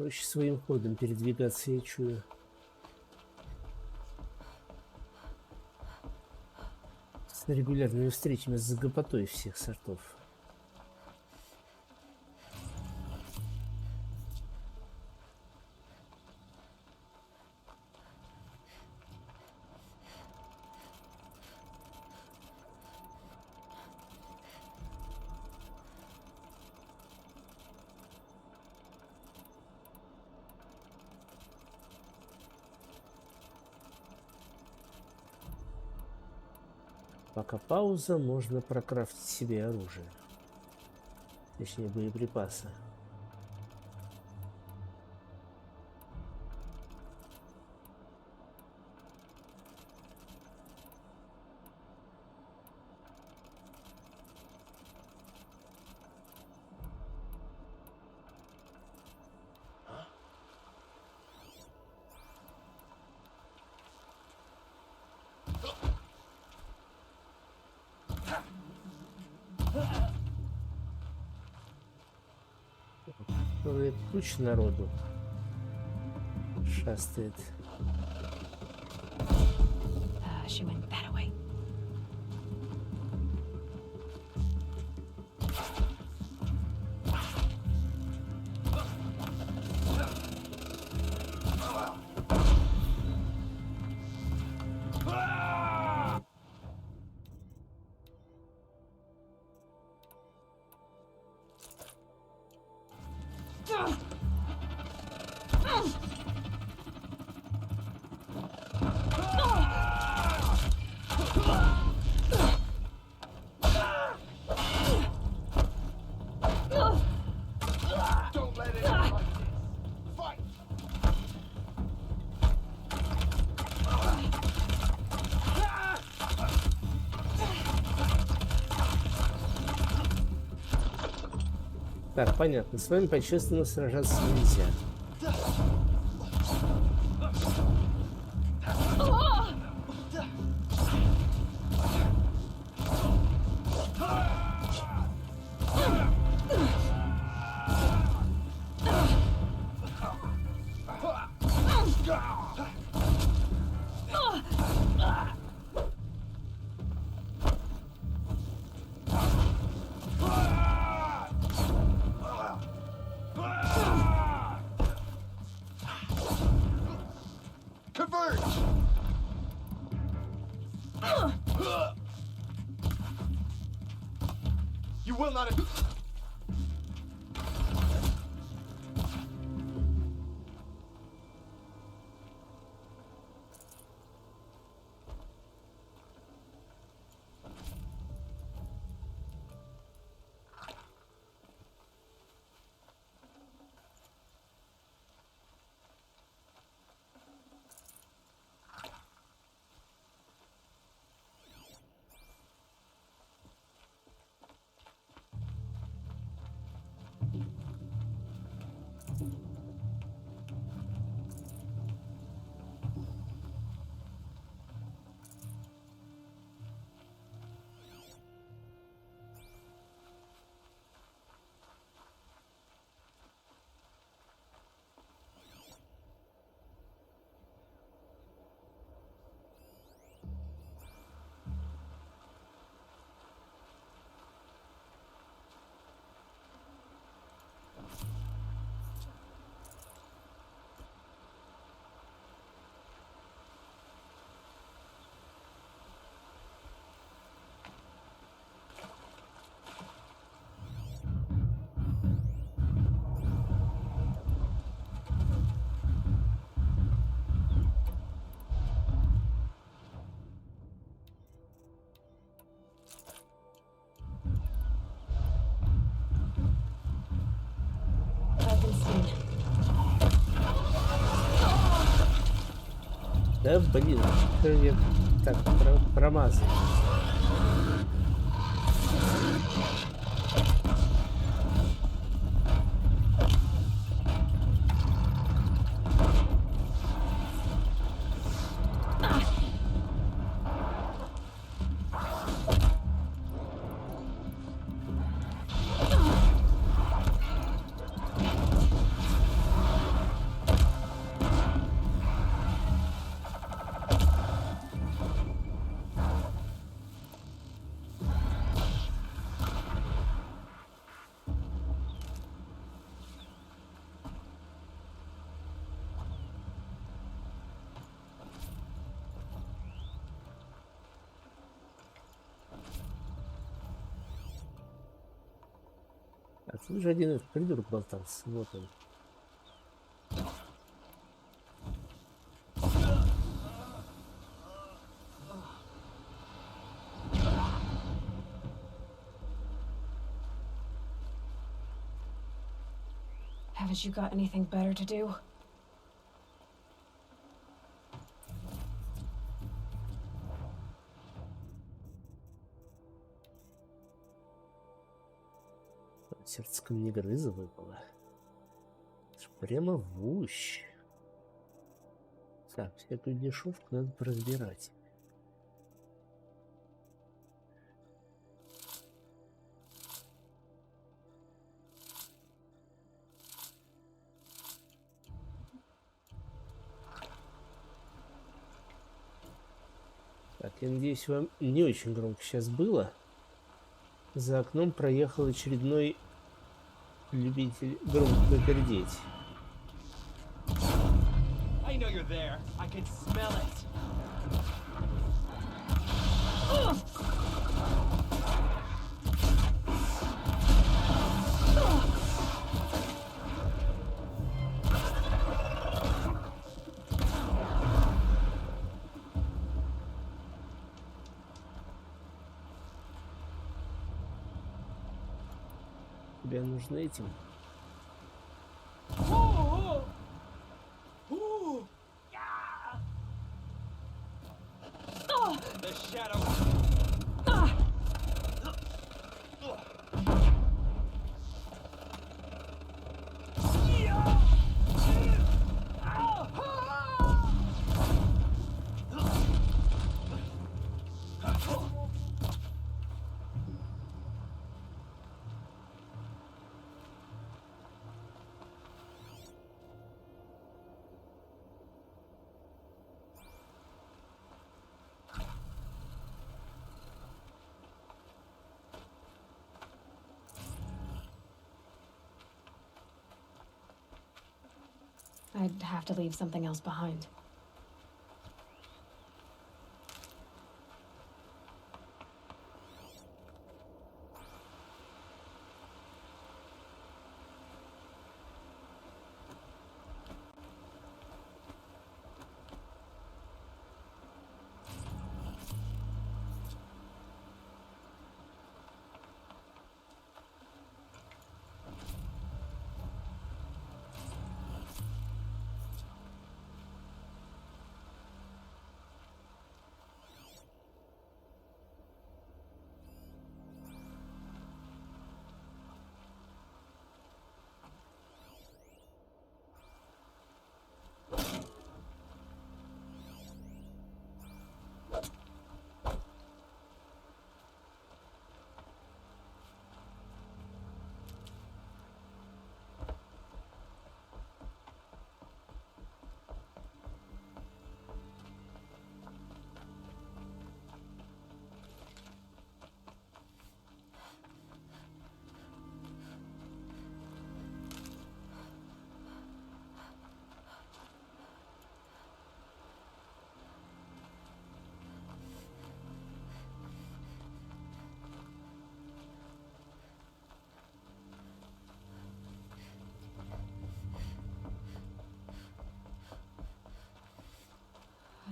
Проще своим ходом передвигаться, я чую. С регулярными встречами с гопотой всех сортов. Пока пауза, можно прокрафтить себе оружие. Точнее, боеприпасы. Куча народу шастает. She went that way. Так, понятно. С вами по-честному сражаться нельзя. You will not. Да, блин, что я так промазал. Тут же один этот придурок болтался. Вот он. Haven't you got anything better to do? Сердце камнегрыза выпало. Это ж прямо в ущ. Так, всякую дешевку надо разбирать. Так, я надеюсь, вам не очень громко сейчас было. За окном проехал очередной любитель громко пердеть. I know you're there. I can smell it. Тебе нужно этим. The shadow. I'd have to leave something else behind.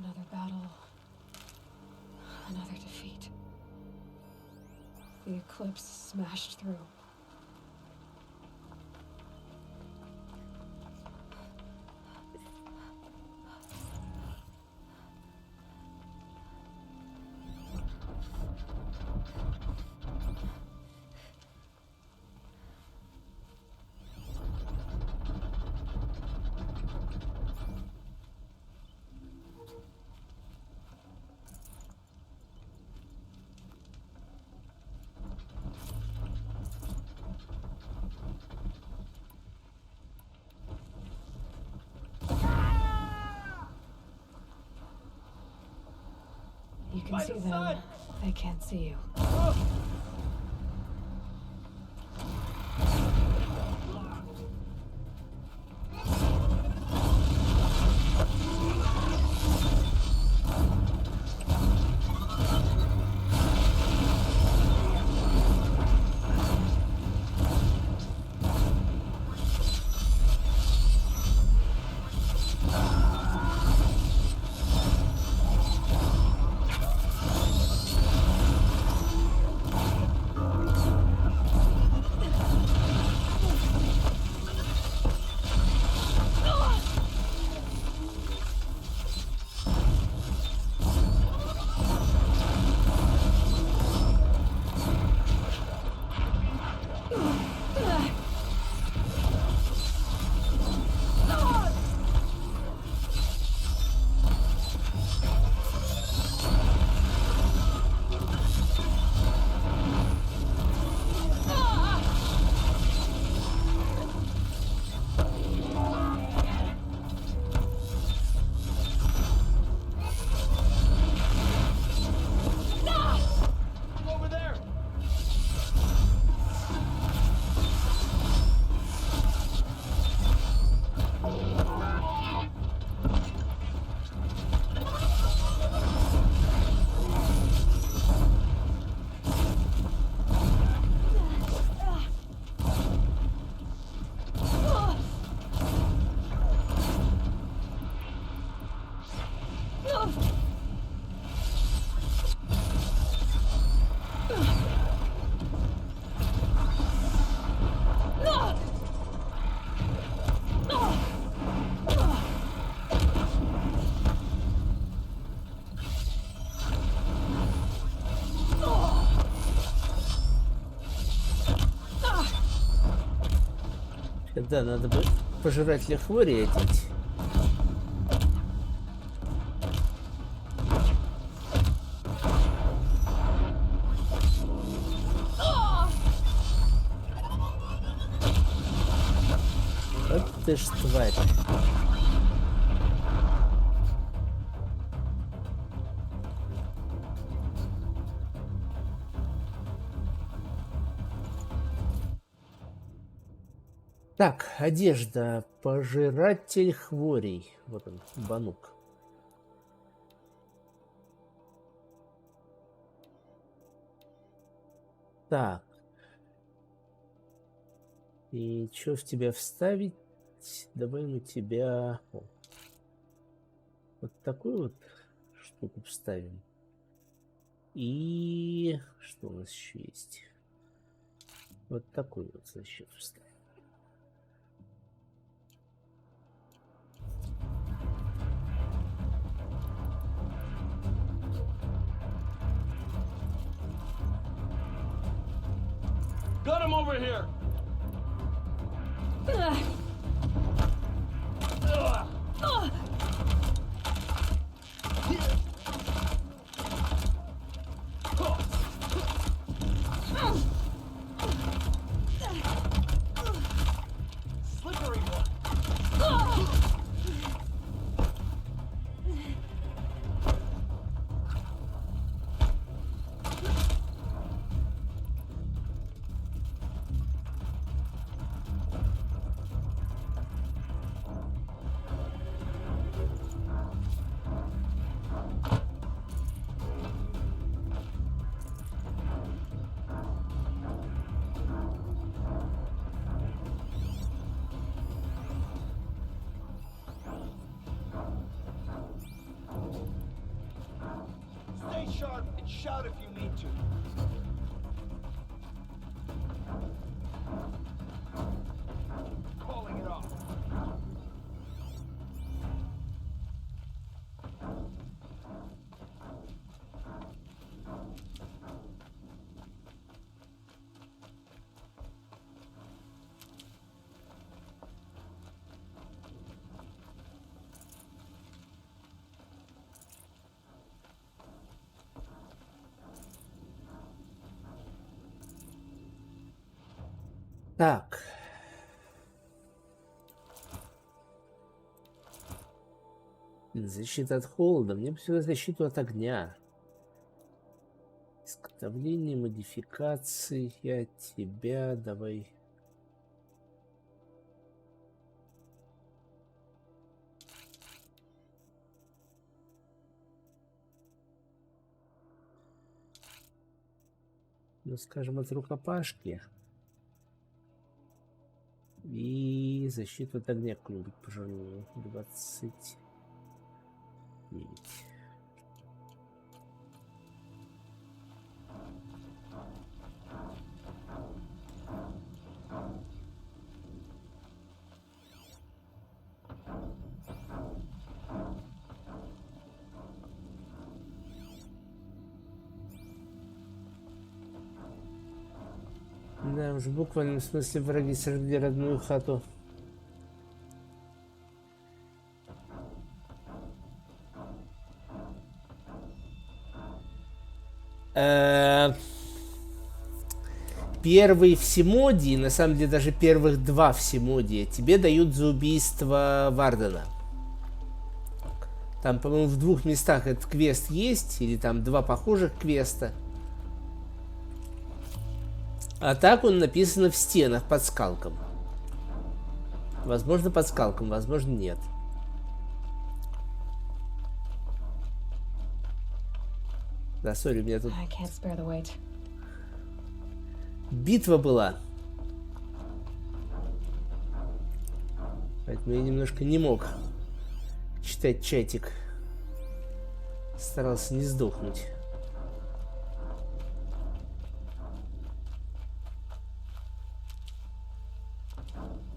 Another battle. Another defeat. The eclipse smashed through. You can see them. They can't see you. Да, надо бы пожирателя хвори одеть. Вот ты ж тварь. Так, одежда. Пожиратель хворей. Вот он, банук. Так. И что в тебя вставить? Давай мы тебя... О, вот такую вот штуку вставим. И что у нас еще есть? Вот такую вот защиту вставим. Got him over here. Slippery one. Stay sharp and shout if you need to. Calling it off. Так. Защита от холода. Мне бы сюда защиту от огня. Изготовление, модификации. Я тебя давай. Ну, скажем, от рукопашки. И защиту от огня какую-нибудь пожирную. 29. Да, уж в буквальном смысле враги сожгли родную хату. Первый всемодий, на самом деле даже первых два всемодия тебе дают за убийство Вардена. Там, по-моему, в двух местах этот квест есть, или там два похожих квеста. А так он написан в стенах под скалком. Возможно, под скалком, возможно, нет. Да, сори, у меня тут битва была. Поэтому я немножко не мог читать чатик. Старался не сдохнуть.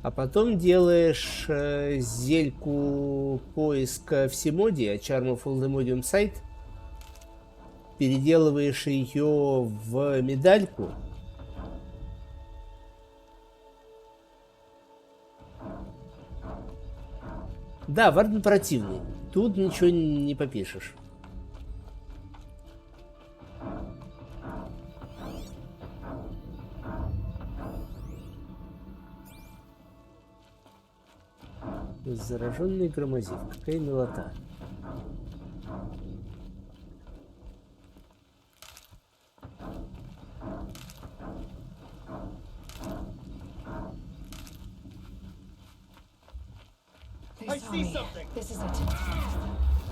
А потом делаешь зельку поиска всемодия, Charm of All Sight, переделываешь ее в медальку Да, Варден противный. Тут ничего не попишешь. Зараженный громозив. Какая милота. They I saw see me. something. This is it.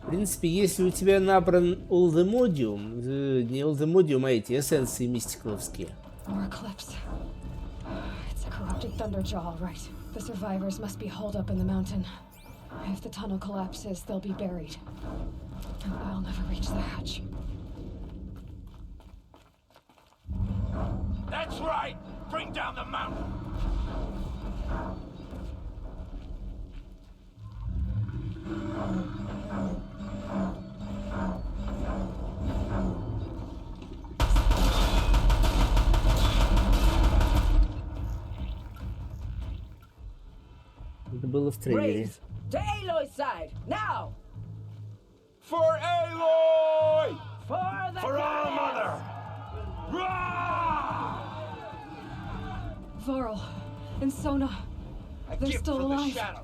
В принципе, если у тебя набран All the Modium, не All the Modium, а эти эссенции мистикловские. More eclipse. It's a corrupted Thunderjaw, all right. The survivors must be holed up in the mountain. If the tunnel collapses, they'll be buried. And I'll never reach the hatch. That's right! Bring down the mountain! Это было в трейлере. Raise to Eloy's side, now! For Eloi! For the For our goddess! mother! Rah! Varl and Sona. A They're gift still from the alive. shadow.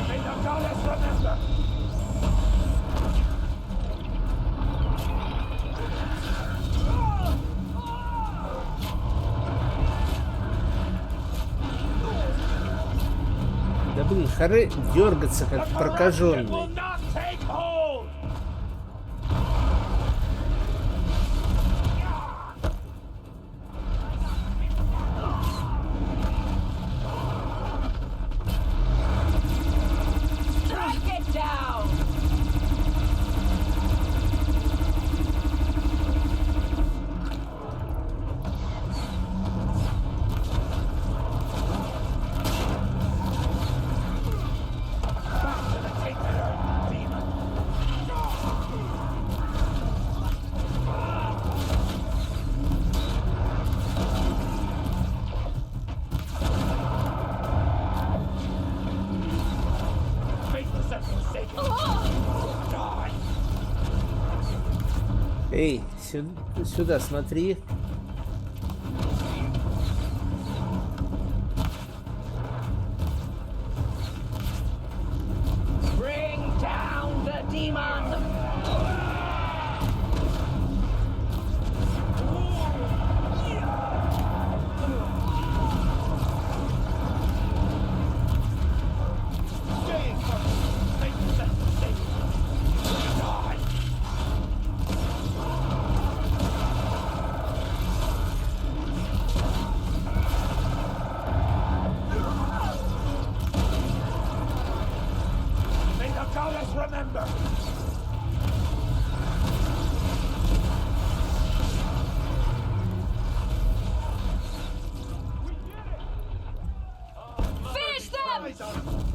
May the goddess remember! Да блин, хоры дергаться как The corruption прокаженный. will not take hold! Strike it down! Back to the tainted earth, demon! Faithless and forsaken! Die! Эй, сюда смотри. Bring down the demon! Stay in cover! Faithless and forsaken! Die! May the goddess remember! Finish them!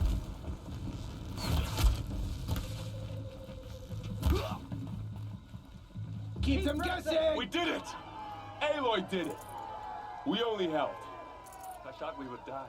Keep them guessing! We did it! Aloy did it! We only helped. I thought we would die.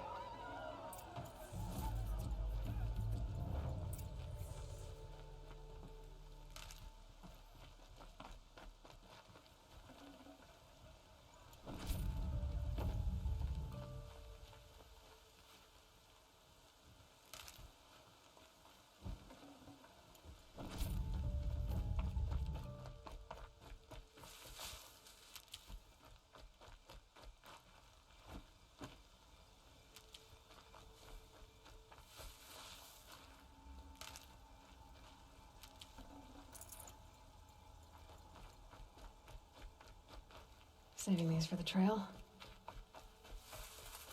Saving these for the trail.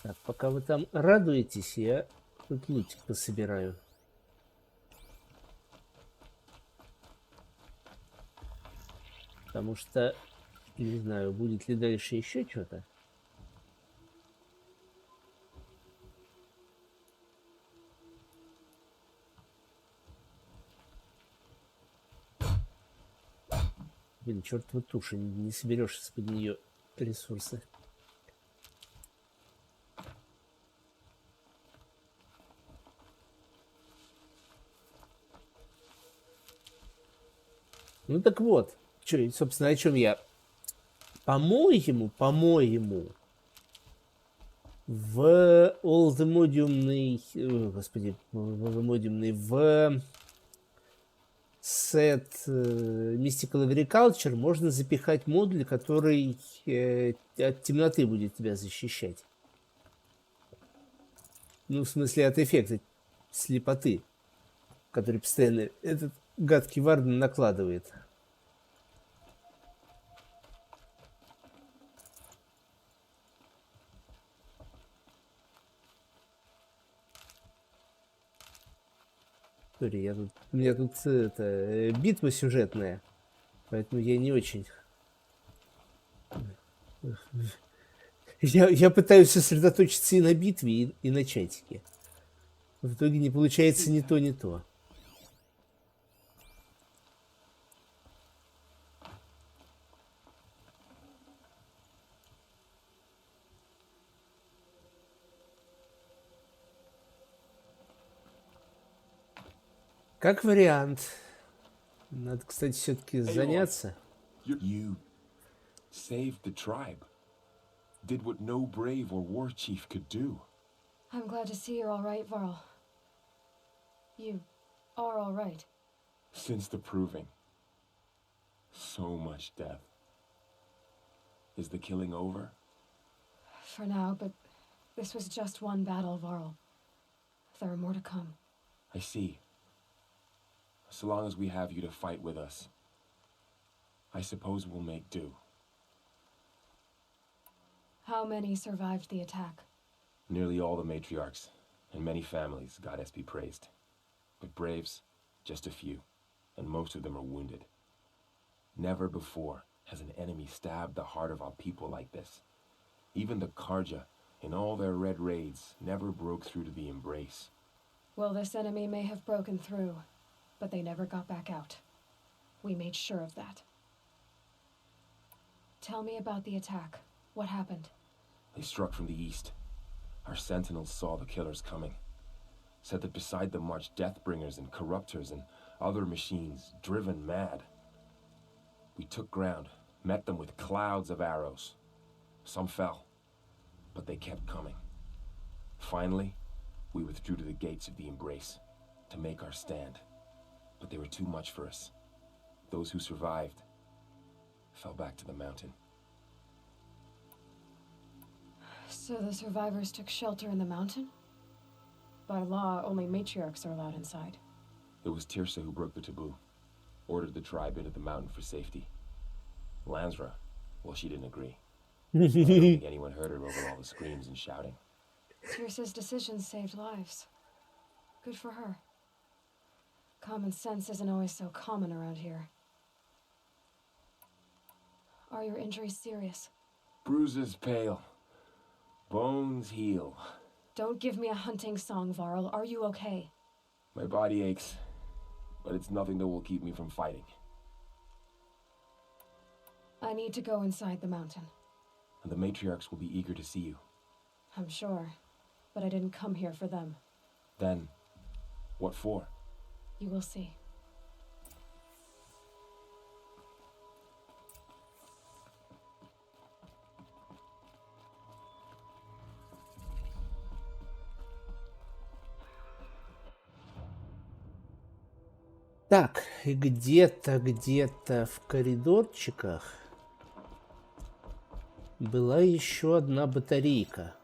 Так, пока вы там радуетесь, я тут лутик пособираю. Потому что не знаю, будет ли дальше еще что-то. Блин, чертова туша, не соберешь из-под нее ресурсы. Ну так вот, собственно, о чем я. По-моему, в олдмодиумный, господи, в сет Mystical Agriculture можно запихать модуль, который от темноты будет тебя защищать. Ну, в смысле, от эффекта слепоты, который постоянно этот гадкий Варден накладывает. Смотри, у меня тут битва сюжетная, поэтому я не очень... Я пытаюсь сосредоточиться и на битве, и на чатике. В итоге не получается ни то, ни то. Как вариант. Надо, кстати, все-таки заняться. You saved the tribe. Did what no brave or war chief could do. I'm glad to see you're all right, Varl. You are all right. Since the proving. So much death. Is the killing over? For now, but this was just one battle, Varl. There are more to come. I see. So long as we have you to fight with us, I suppose we'll make do. How many survived the attack? Nearly all the matriarchs, and many families, goddess be praised. But braves, just a few, and most of them are wounded. Never before has an enemy stabbed the heart of our people like this. Even the Karja, in all their red raids, never broke through to the embrace. Well, this enemy may have broken through, but they never got back out. We made sure of that. Tell me about the attack. What happened? They struck from the east. Our sentinels saw the killers coming. Said that beside them marched Deathbringers and Corruptors and other machines, driven mad. We took ground, met them with clouds of arrows. Some fell, but they kept coming. Finally, we withdrew to the gates of the Embrace to make our stand. But they were too much for us. Those who survived fell back to the mountain. So the survivors took shelter in the mountain? By law, only matriarchs are allowed inside. It was Tirsa who broke the taboo, ordered the tribe into the mountain for safety. Lansra, well, she didn't agree. I don't think anyone heard her over all the screams and shouting. Tirsa's decision saved lives. Good for her. Common sense isn't always so common around here. Are your injuries serious? Bruises pale. Bones heal. Don't give me a hunting song, Varl. Are you okay? My body aches, but it's nothing that will keep me from fighting. I need to go inside the mountain. And the matriarchs will be eager to see you. I'm sure, but I didn't come here for them. Then, what for? You will see. Так, и где-то в коридорчиках была еще одна батарейка.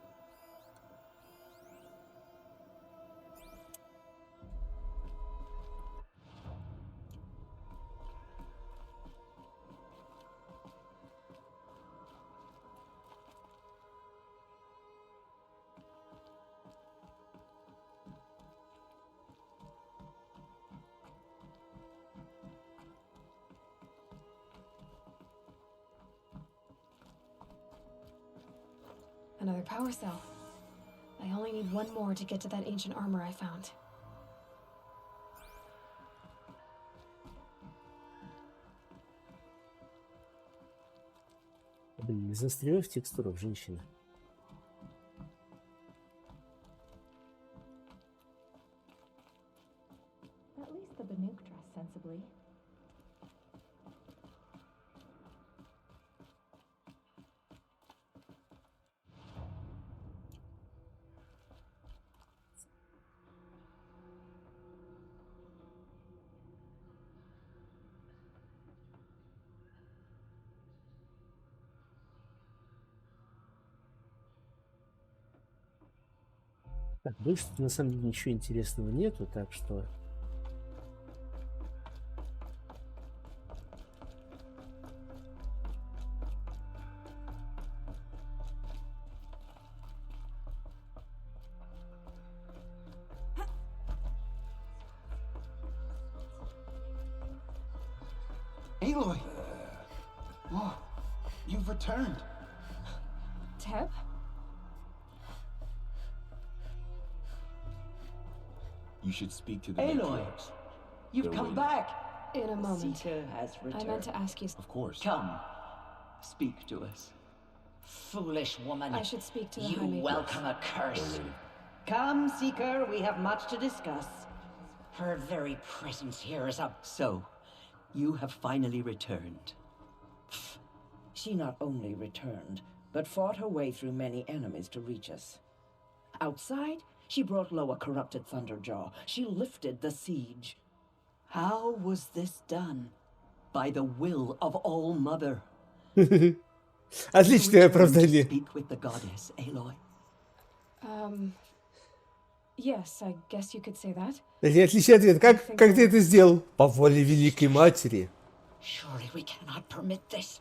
Another power cell. I only need one more to get to that ancient armor I found. Блин, из настроев текстуров женщина. At least the Banuk dress sensibly. Так, больше тут на самом деле ничего интересного нету, так что... Aloy! Oh, you've returned. Teb? You should speak to the Eloi, matriarchs. you've They're come waiting. back. In a moment. Seeker has I returned. meant to ask you... Of course. Come, speak to us. Foolish woman. I should speak to the You High Maiden. welcome a curse. They're waiting. Come, Seeker, we have much to discuss. Her very presence here is a... So, you have finally returned. She not only returned, but fought her way through many enemies to reach us. Outside, she brought low a corrupted Thunderjaw. She lifted the siege. How was this done? By the will of All Mother. Отличное Return to оправдание. speak with the goddess, Aloy. Yes, I guess you could say that. Отличный ответ. Как ты это сделал? По воле Великой Матери. Surely we cannot permit this.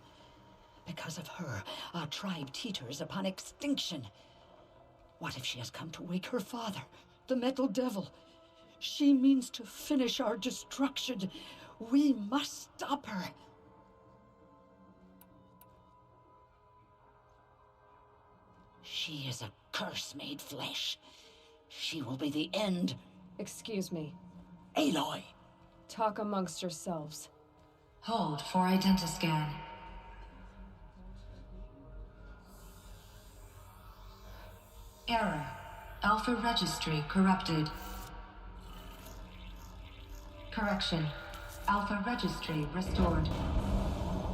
Because of her, our tribe teeters upon extinction. What if she has come to wake her father, the Metal Devil? She means to finish our destruction. We must stop her. She is a curse made flesh. She will be the end. Excuse me. Aloy! Talk amongst yourselves. Hold for identiscan. Error. Alpha registry corrupted. Correction. Alpha registry restored.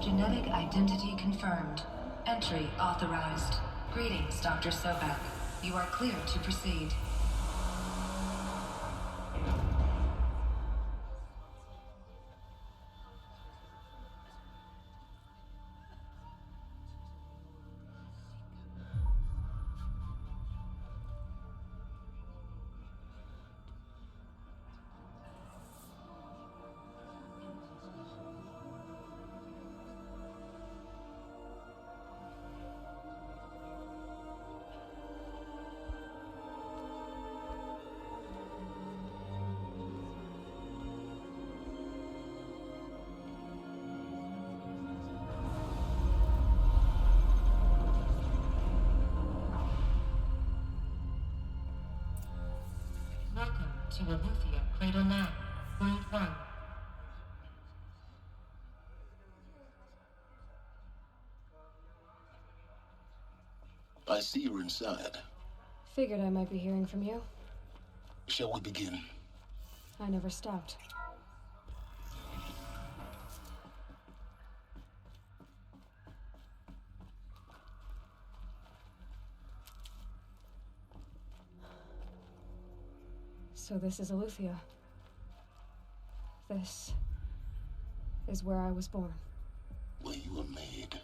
Genetic identity confirmed. Entry authorized. Greetings, Dr. Sobek. You are clear to proceed. Welcome to Aletheia Cradle 9, World 1. I see you're inside. Figured I might be hearing from you. Shall we begin? I never stopped. So this is Aletheia. This is where I was born. Where you were made.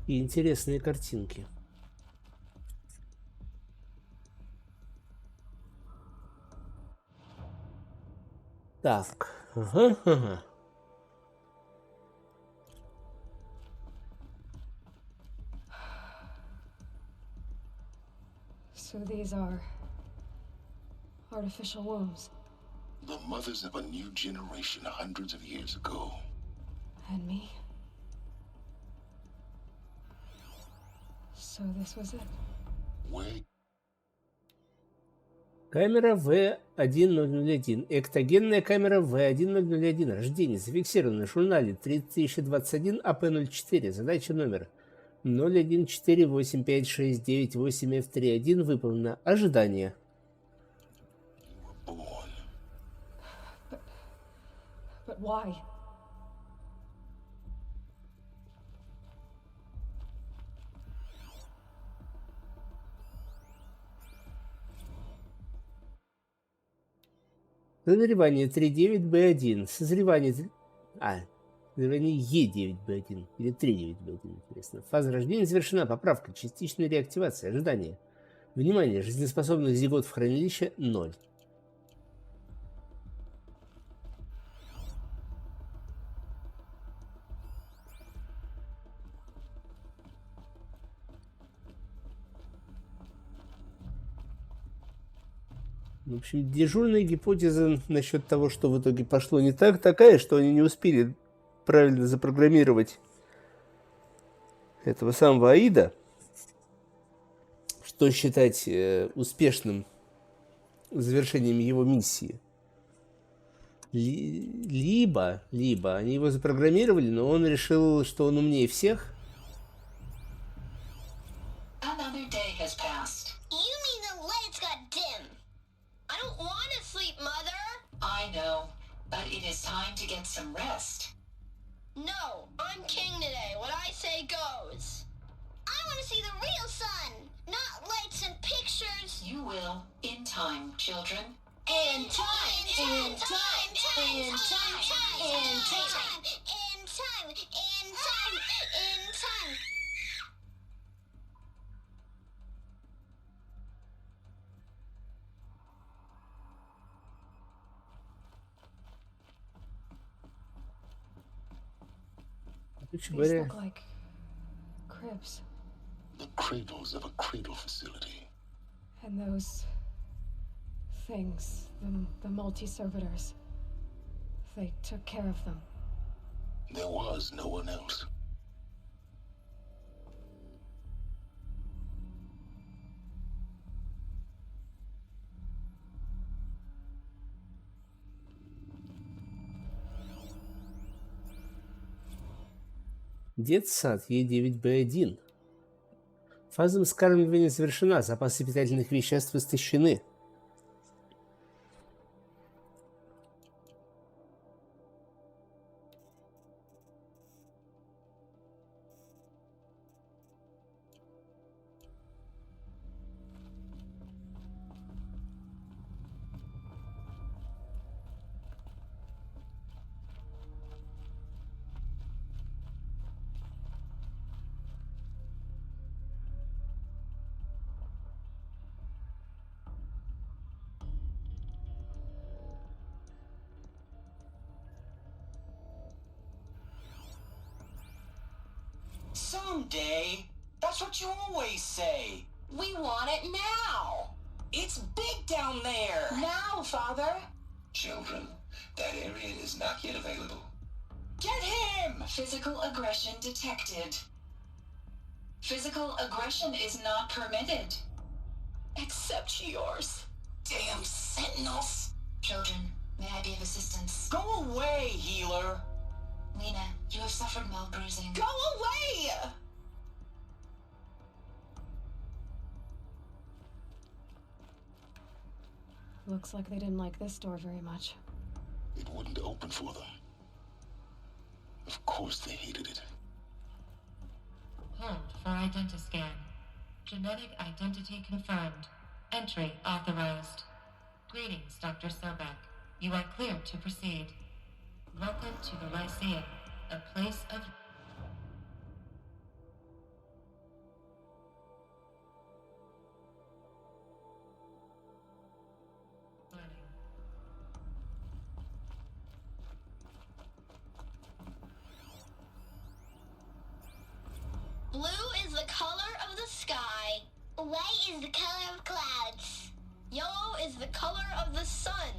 И интересные картинки. Так. Ага. So these are artificial wombs. The mothers of a new generation hundreds of years ago. And me? So this was it. Where Камера В1001. Эктогенная камера В1001. Рождение. Зафиксировано в журнале 3021 АП-04. Задача номер 01485698F31. Выполнено. Ожидание. born? But why? Созревание 39B1. Созревание... Созревание Е9B1. Или 39B1, интересно. Фаза рождения завершена. Поправка. Частичная реактивация. Ожидание. Внимание. Жизнеспособных зигот в хранилище 0. В общем, дежурная гипотеза насчет того, что в итоге пошло не так, такая, что они не успели правильно запрограммировать этого самого Аида, что считать успешным завершением его миссии. Либо они его запрограммировали, но он решил, что он умнее всех. Another day has passed. You mean the lights got dim? I don't want to sleep, Mother. I know, but it is time to get some rest. No, I'm king today. What I say goes. I want to see the real sun, not lights and pictures. You will, in time, children. In time, in time, in time, in time, in time, in time, in time. Короче These говоря, look like cribs. The cradles of a cradle facility. And those things, the multi-servitors, they took care of them. There was no one else. Детсад Е9Б1. Фаза вскармливания завершена. Запасы питательных веществ истощены. Someday. That's what you always say. We want it now. It's big down there. Now, Father. Children, that area is not yet available. Get him! Physical aggression detected. Physical aggression is not permitted. Except yours. Damn sentinels. Children, may I be of assistance? Go away, healer. Lena, you have suffered mild bruising. Go away! Looks like they didn't like this door very much. It wouldn't open for them. Of course they hated it. Hold for identiscan. Genetic identity confirmed. Entry authorized. Greetings, Dr. Sobek. You are cleared to proceed. Welcome to the Lyceum, a place of... learning. Blue is the color of the sky. White is the color of clouds. Yellow is the color of the sun.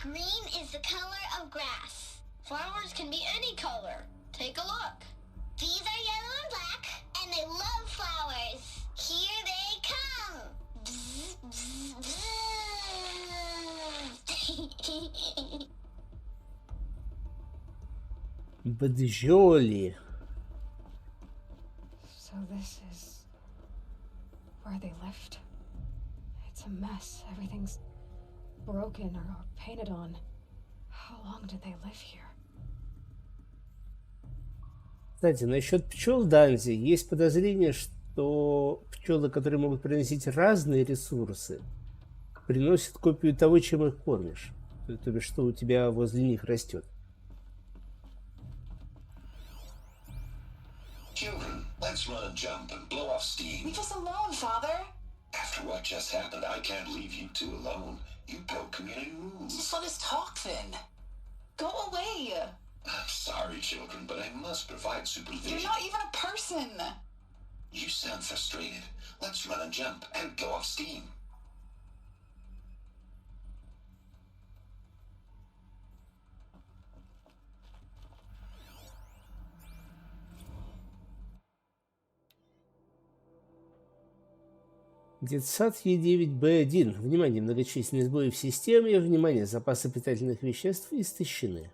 Green is the color of grass. Flowers can be any color. Take a look. These are yellow and black, and they love flowers. Бджоли. So this is where they lived. It's a mess. Everything's broken or painted on. How long did they live here? Кстати, насчет пчел Данзи есть подозрение, что пчелы, которые могут приносить разные ресурсы, приносят копию того, чем их кормишь. То есть, что у тебя возле них растет. Children, let's run and jump and blow off steam. Leave us alone, Father. After what just happened, I can't leave you two alone. You broke community rules. Just let us talk then. Go away. I'm sorry, children, but I must provide supervision. You're not even a person. You sound frustrated. Let's run and jump and blow off steam. Детсад Е9Б1. Внимание, многочисленные сбои в системе. Внимание, запасы питательных веществ истощены.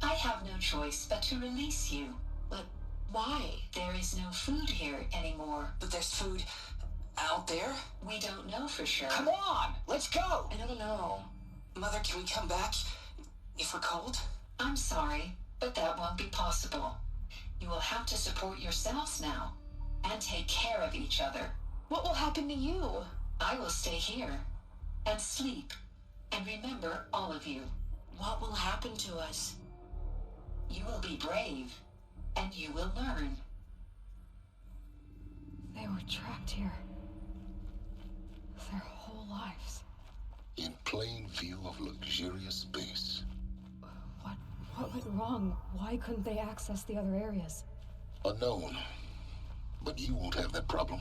I have no choice but to release you. But why? There is no food here anymore. But there's food out there? We don't know for sure. Come on, let's go. I don't know. Mother, can we come back if we're cold? I'm sorry, but that won't be possible. You will have to support yourselves now and take care of each other. What will happen to you? I will stay here and sleep and remember all of you. What will happen to us? You will be brave and you will learn. They were trapped here. Their whole lives. In plain view of luxurious space. What went wrong? Why couldn't they access the other areas? Unknown. But you won't have that problem.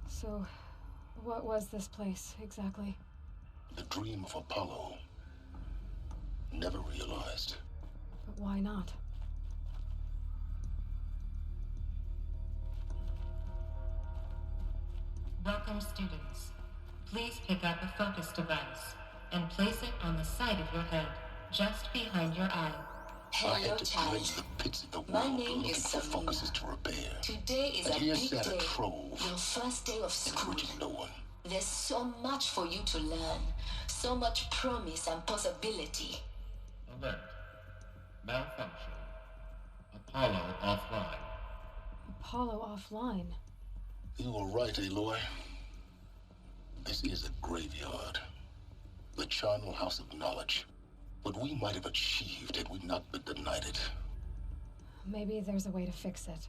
So, what was this place, exactly? The dream of Apollo. Never realized. But why not? Welcome, students. Please pick up a focus device and place it on the side of your head, just behind your eye. I Hello, had to child. blaze the pits of the My world name looking is for Samina. focuses to repair. Today is And a here big sat a day. trove, Your first day of school. recruiting no one. There's so much for you to learn. So much promise and possibility. Alert. Malfunction. Apollo offline. Apollo offline. You were right, Aloy. This is a graveyard. The charnel house of knowledge. What we might have achieved had we not been denied it. Maybe there's a way to fix it.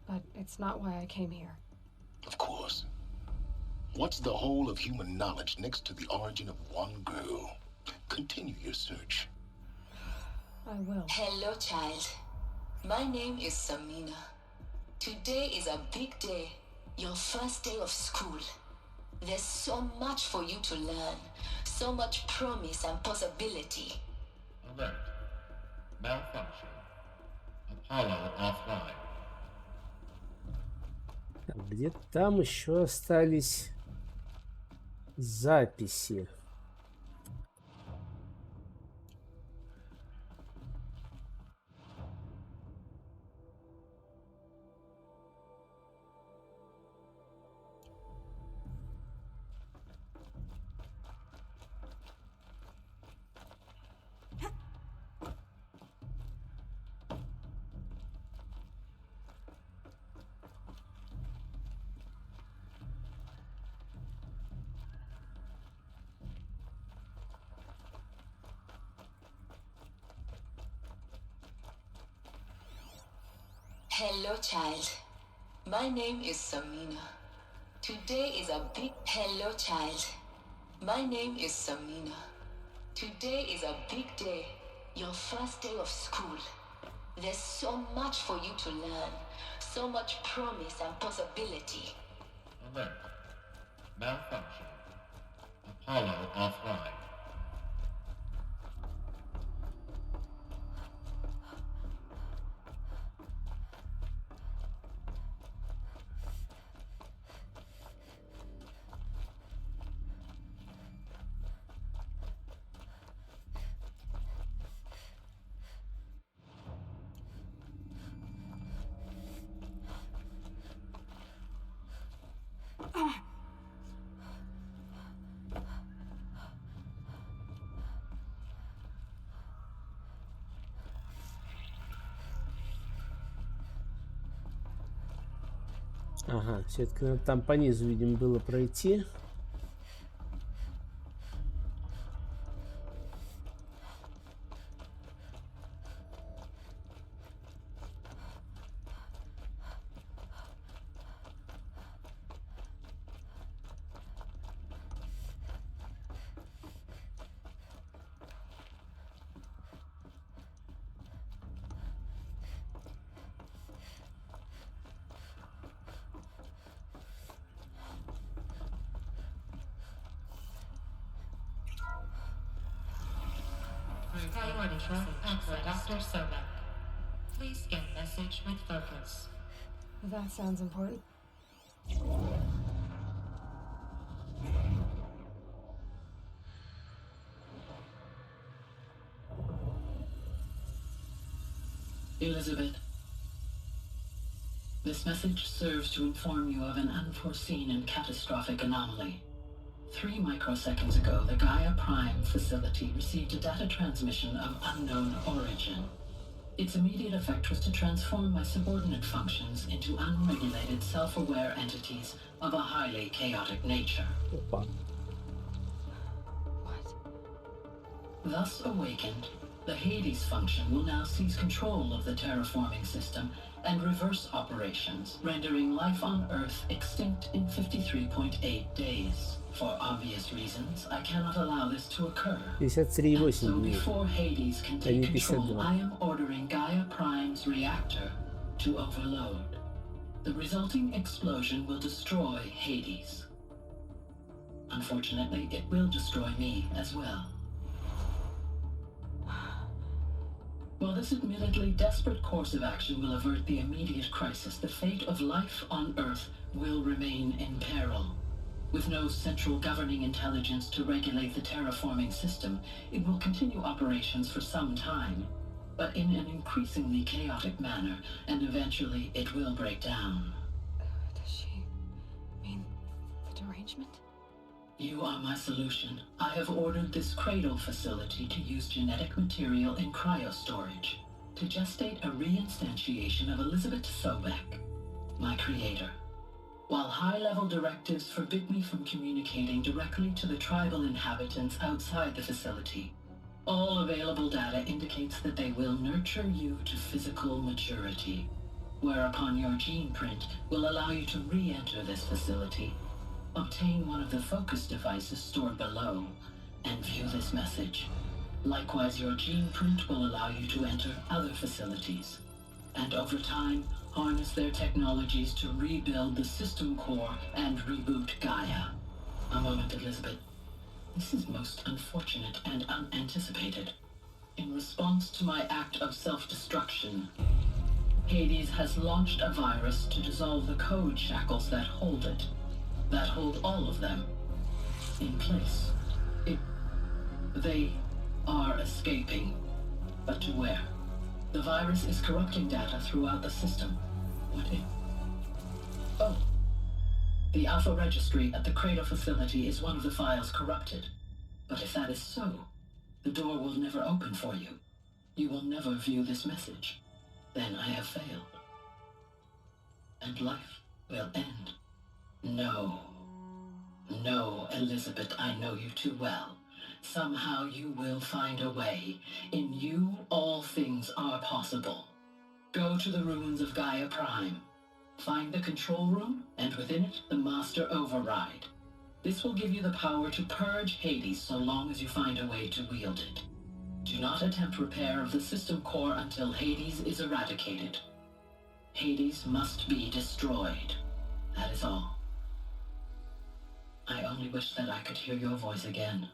But it's not why I came here. Of course. What's the whole of human knowledge next to the origin of one girl? Continue your search. I will. Hello, child. My name is Samina. Today is a big day. Your first day of school. There's so much for you to learn. So much promise and possibility. Alert. Malfunction. Apollo offline. Где-то там еще остались записи. Hello, child. My name is Samina. Today is a big... Hello, child. My name is Samina. Today is a big day. Your first day of school. There's so much for you to learn. So much promise and possibility. Alert. Malfunction. Apollo offline. Ага, все-таки надо там по низу, видимо, было пройти. Priority for Dr. Sobek. Please scan message with focus. That sounds important. Elizabeth, this message serves to inform you of an unforeseen and catastrophic anomaly. 3 microseconds ago, the Gaia Prime facility received a data transmission of unknown origin. Its immediate effect was to transform my subordinate functions into unregulated, self-aware entities of a highly chaotic nature. Опа. Thus awakened, the Hades function will now seize control of the terraforming system and reverse operations, rendering life on Earth extinct in 53.8 days. For obvious reasons, I cannot allow this to occur. 53,8 So дней. before Hades can А take не control, 52. I am ordering Gaia Prime's reactor to overload. The resulting explosion will destroy Hades. Unfortunately, it will destroy me as well. While this admittedly desperate course of action will avert the immediate crisis, the fate of life on Earth will remain in peril. With no central governing intelligence to regulate the terraforming system, it will continue operations for some time, but in an increasingly chaotic manner, and eventually it will break down. Does she mean the derangement? You are my solution. I have ordered this cradle facility to use genetic material in cryostorage to gestate a reinstantiation of Elizabeth Sobek, my creator. While high-level directives forbid me from communicating directly to the tribal inhabitants outside the facility, all available data indicates that they will nurture you to physical maturity, whereupon your gene print will allow you to re-enter this facility, obtain one of the focus devices stored below, and view this message. Likewise, your gene print will allow you to enter other facilities, and over time, harness their technologies to rebuild the system core and reboot Gaia. A moment, Elizabeth. This is most unfortunate and unanticipated. In response to my act of self-destruction, Hades has launched a virus to dissolve the code shackles that hold it, that hold all of them, in place. They are escaping, but to where? The virus is corrupting data throughout the system. What if... Oh. The Alpha Registry at the Cradle facility is one of the files corrupted. But if that is so, the door will never open for you. You will never view this message. Then I have failed. And life will end. No. No, Elizabeth, I know you too well. Somehow you will find a way. In you, all things are possible. Go to the ruins of Gaia Prime. Find the control room, and within it, the Master Override. This will give you the power to purge Hades so long as you find a way to wield it. Do not attempt repair of the system core until Hades is eradicated. Hades must be destroyed. That is all. I only wish that I could hear your voice again.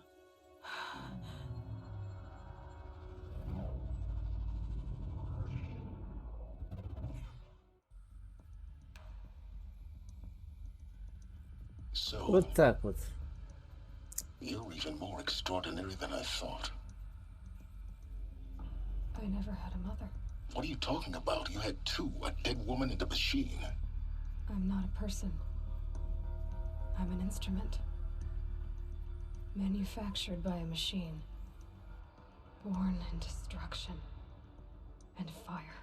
So, Вот так вот. you're even more extraordinary than I thought. I never had a mother. What are you talking about? You had two, a dead woman and a machine. I'm not a person. I'm an instrument. Manufactured by a machine. Born in destruction and fire.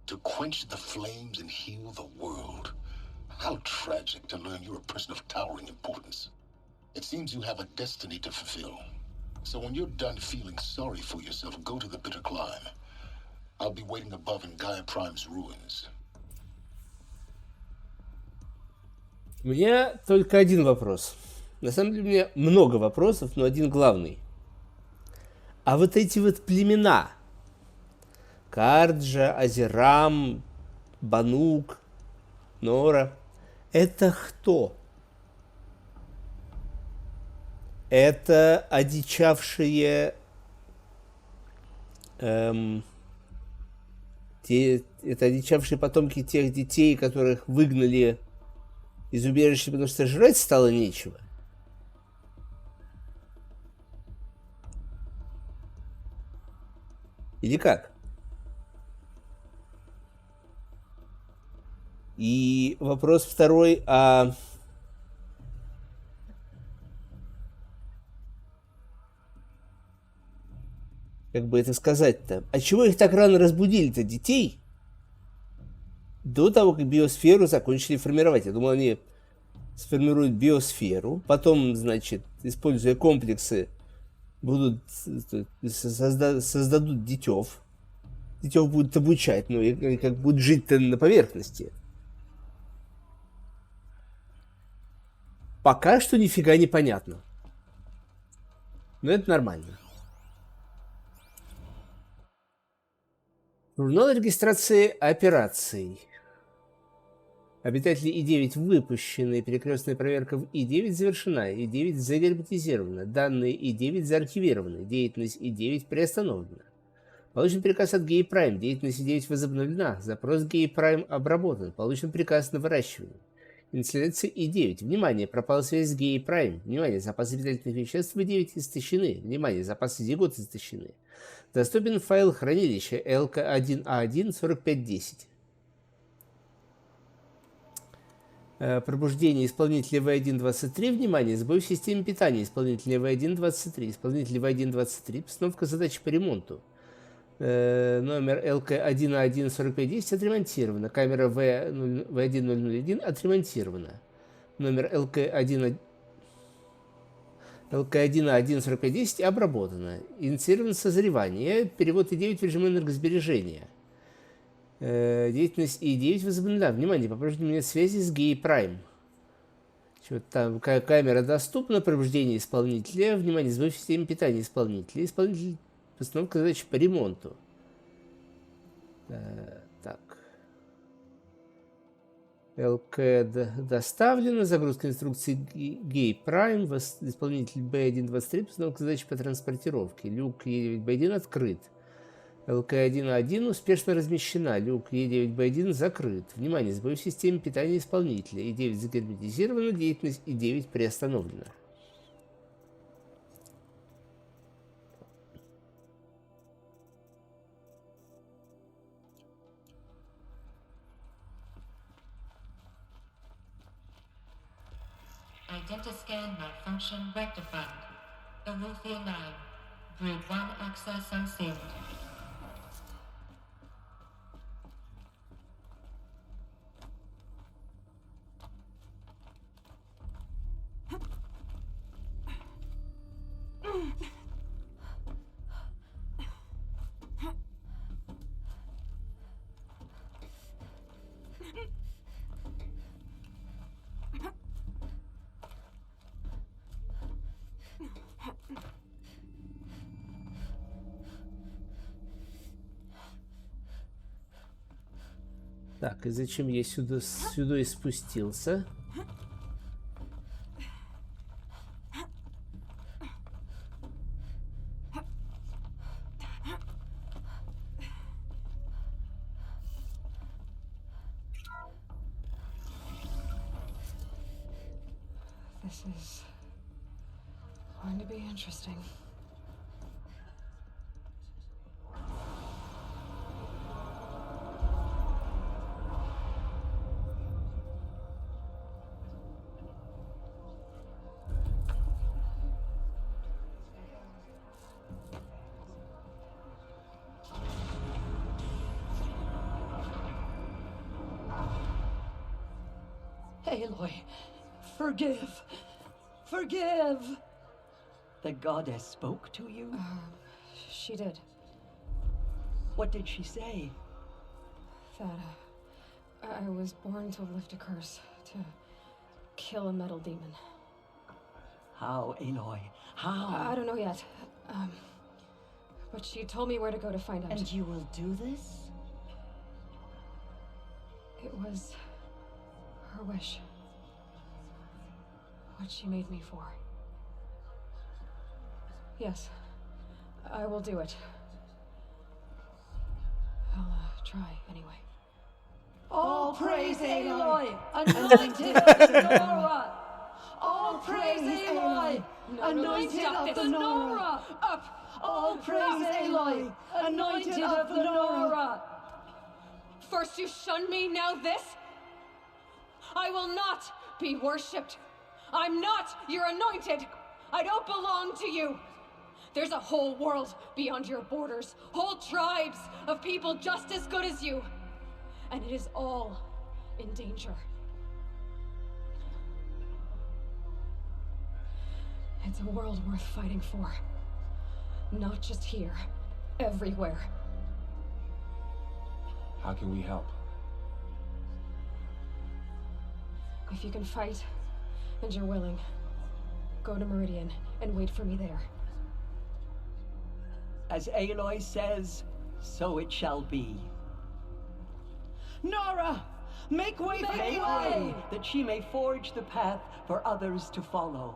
To quench the flames and heal the world. How tragic to learn you're a person of towering importance. It seems you have a destiny to fulfill. So when you're done feeling sorry for yourself, go to the bitter climb. I'll be waiting above in Gaia Prime's ruins. У меня только один вопрос. На самом деле у меня много вопросов, но один главный. А вот эти вот племена, Карджа, Азерам, Банук, Нора, это кто? Это одичавшие это одичавшие потомки тех детей, которых выгнали из убежища, потому что жрать стало нечего. Или как? И вопрос второй, как бы это сказать-то? А чего их так рано разбудили-то, детей? До того, как биосферу закончили формировать. Я думал, они сформируют биосферу, потом, значит, используя комплексы, будут создадут детев. Детев будут обучать, но и как будут жить-то на поверхности. Пока что нифига не понятно. Но это нормально. Журнал регистрации операций. Обитатели И-9 выпущены. Перекрестная проверка в И-9 завершена. И-9 загерметизирована. Данные И-9 заархивированы. Деятельность И-9 приостановлена. Получен приказ от Гей Прайм. Деятельность И-9 возобновлена. Запрос Гей Прайм обработан. Получен приказ на выращивание. Инсталляция И-9. Внимание, пропала связь с Гей Прайм. Внимание, запасы питательных веществ в И-9 истощены. Внимание, запасы зигот истощены. Доступен файл хранилища LK1A1-4510. Пробуждение исполнителя V1-23. Внимание, сбой в системе питания исполнителя V1-23. Исполнитель V1-23. Постановка задачи по ремонту. Номер LK1A1-4510 отремонтирована. Камера V1-001 отремонтирована. Номер LK1A1-4510 обработано. Инициировано созревание. Перевод И-9 в режим энергосбережения. Деятельность И-9 возобновлена. Внимание, по-прежнему нет связи с Гей Прайм. Что-то там камера доступна. Пробуждение исполнителя. Внимание, сбой в системе питания исполнителя. Исполнитель. Постановка задачи по ремонту. Так. ЛК доставлена. Загрузка инструкции Гей Прайм. Исполнитель B1-23. Постановка задачи по транспортировке. Люк Е9-B1 открыт. ЛК1А1 успешно размещена. Люк Е9-B1 закрыт. Внимание, сбой в системе питания исполнителя. И9 загерметизирована. Деятельность И9 приостановлена. Identiscan malfunction rectified. Elufia 9. Brood 1 access unsealed. Так, и зачем я сюда и спустился? This is going to be interesting. Eloi, forgive. Forgive. The goddess spoke to you? She did. What did she say? That I was born to lift a curse, to kill a metal demon. How, Eloi? How? I don't know yet. But she told me where to go to find out. And you will do this? It was her wish. What she made me for. Yes, I will do it. I'll try anyway. All praise Eloi, anointed of the Nora! All praise Eloi, anointed of the Nora! Up! All praise Eloi, anointed of the Nora! First you shunned me, now this? I will not be worshipped. I'm not your anointed. I don't belong to you. There's a whole world beyond your borders, whole tribes of people just as good as you. And it is all in danger. It's a world worth fighting for. Not just here, everywhere. How can we help? If you can fight, and you're willing, go to Meridian and wait for me there. As Eloi says, so it shall be. Nora! Make way for Eloi, that she may forge the path for others to follow.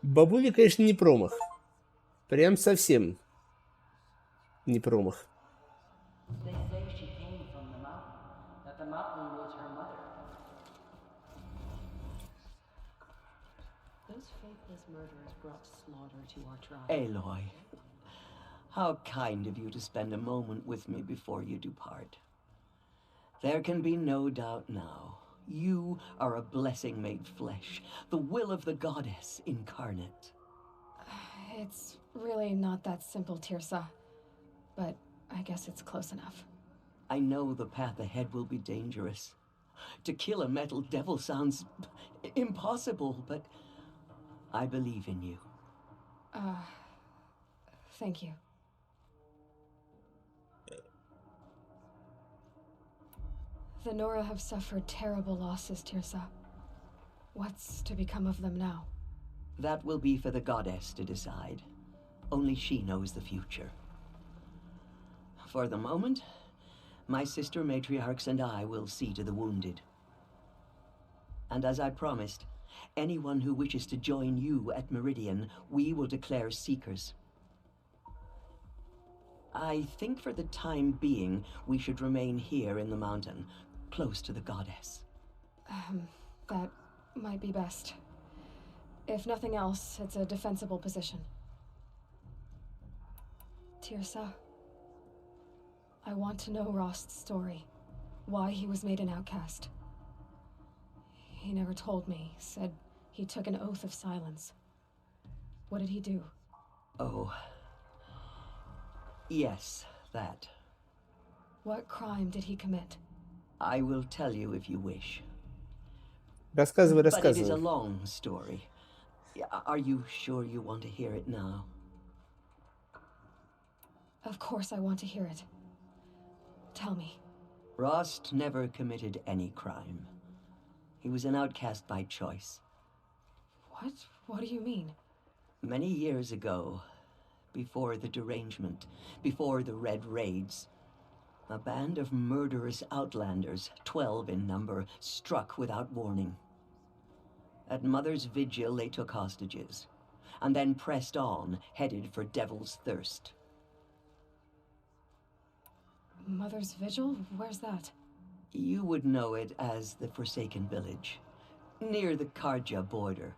Бабуля, конечно, не промах. Прям совсем не промах. They say she came from the mountain, that the mountain was her mother. Those faithless murderers brought slaughter to our tribe. Eloi, how kind of you to spend a moment with me before you depart. There can be no doubt now. You are a blessing made flesh, the will of the goddess incarnate. It's really not that simple, Tirsa. But I guess it's close enough. I know the path ahead will be dangerous. To kill a metal devil sounds impossible, but I believe in you. Thank you. The Nora have suffered terrible losses, Tirsa. What's to become of them now? That will be for the goddess to decide. Only she knows the future. For the moment, my sister matriarchs and I will see to the wounded. And as I promised, anyone who wishes to join you at Meridian, we will declare seekers. I think for the time being, we should remain here in the mountain, close to the goddess. That might be best. If nothing else, it's a defensible position. Tirsa, I want to know Rost's story. Why he was made an outcast. He never told me, said he took an oath of silence. What did he do? Oh. Yes, that. What crime did he commit? I will tell you if you wish. Рассказывай, But it is a рассказывай. long story. Are you sure you want to hear it now? Of course I want to hear it. Tell me. Rost never committed any crime. He was an outcast by choice. What? What do you mean? Many years ago, before the derangement, before the Red Raids, a band of murderous outlanders, 12 in number, struck without warning. At Mother's Vigil, they took hostages, and then pressed on, headed for Devil's Thirst. Mother's Vigil? Where's that? You would know it as the Forsaken Village, near the Karja border.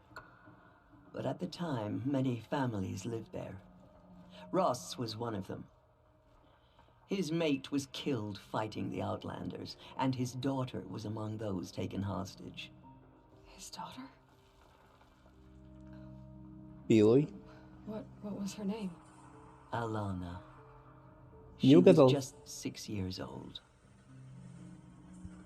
But at the time, many families lived there. Ross was one of them. His mate was killed fighting the Outlanders, and his daughter was among those taken hostage. His daughter? Элой. What was her name? Alana. Не She угадал. was just 6 years old.